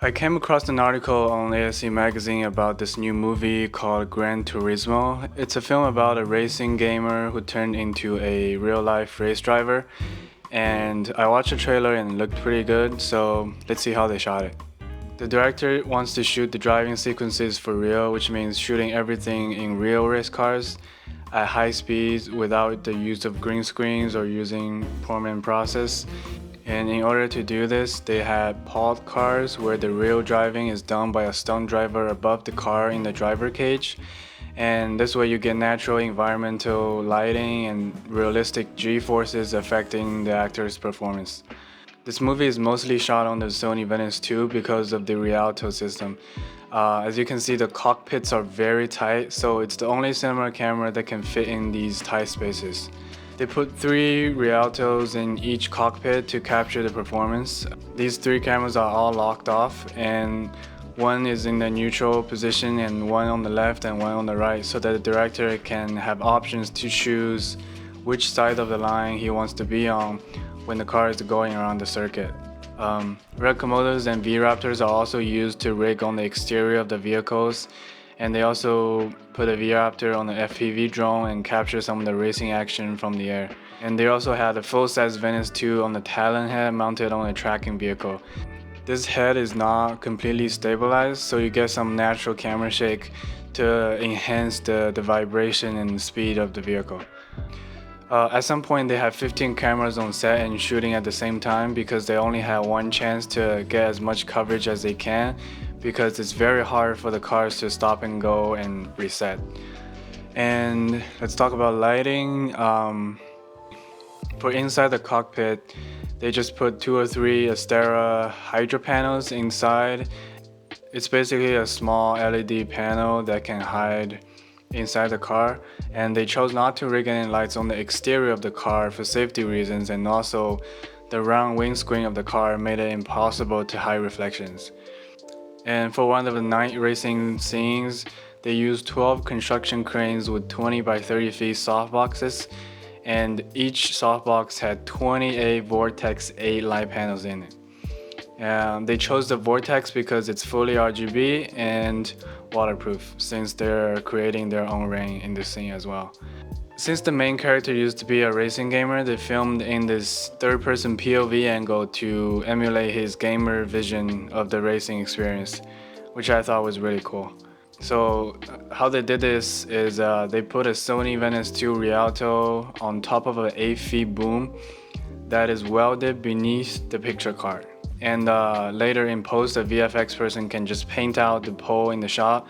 I came across an article on ASC Magazine about this new movie called Gran Turismo. It's a film about a racing gamer who turned into a real-life race driver. And I watched the trailer and it looked pretty good, so let's see how they shot it. The director wants to shoot the driving sequences for real, which means shooting everything in real race cars at high speeds without the use of green screens or using permanent process. And in order to do this, they had pod cars where the real driving is done by a stunt driver above the car in the driver cage. And this way you get natural environmental lighting and realistic G-forces affecting the actor's performance. This movie is mostly shot on the Sony Venice 2 because of the Rialto system. As you can see, the cockpits are very tight, so it's the only cinema camera that can fit in these tight spaces. They put 3 Rialtos in each cockpit to capture the performance. These 3 cameras are all locked off, and one is in the neutral position and one on the left and one on the right, so that the director can have options to choose which side of the line he wants to be on when the car is going around the circuit. Red Komodos and V-Raptors are also used to rig on the exterior of the vehicles, and they also put a V-Raptor on the FPV drone and capture some of the racing action from the air. And they also had a full-size Venice 2 on the Talon head mounted on a tracking vehicle. This head is not completely stabilized, so you get some natural camera shake to enhance the vibration and speed of the vehicle. At some point they had 15 cameras on set and shooting at the same time because they only had one chance to get as much coverage as they can, because it's very hard for the cars to stop and go and reset. And let's talk about lighting. For inside the cockpit, they just put 2 or 3 Astera hydro panels inside. It's basically a small LED panel that can hide inside the car, and they chose not to rig any lights on the exterior of the car for safety reasons, and also the round windscreen of the car made it impossible to hide reflections. And for one of the night racing scenes, they used 12 construction cranes with 20 by 30 feet softboxes, and each softbox had 28 Vortex 8 light panels in it. They chose the Vortex because it's fully RGB and waterproof, since they're creating their own rain in this scene as well. Since the main character used to be a racing gamer, they filmed in this third-person POV angle to emulate his gamer vision of the racing experience, which I thought was really cool. So how they did this is they put a Sony Venice 2 Rialto on top of an 8-feet boom that is welded beneath the picture card. And later in post, a VFX person can just paint out the pole in the shot,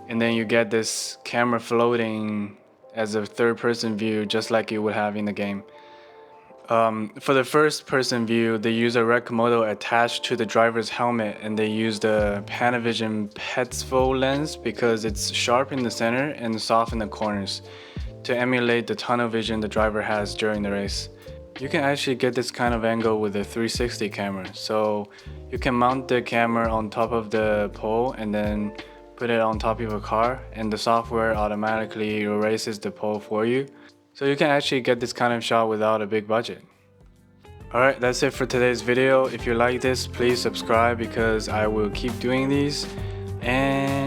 and then you get this camera floating as a third-person view, just like you would have in the game. For the first-person view, they use a Red Komodo attached to the driver's helmet, and they use the Panavision Petzval lens because it's sharp in the center and soft in the corners to emulate the tunnel vision the driver has during the race. You can actually get this kind of angle with a 360 camera, so you can mount the camera on top of the pole and then put it on top of a car, and the software automatically erases the pole for you. So you can actually get this kind of shot without a big budget. Alright, that's it for today's video. If you like this, please subscribe because I will keep doing these. And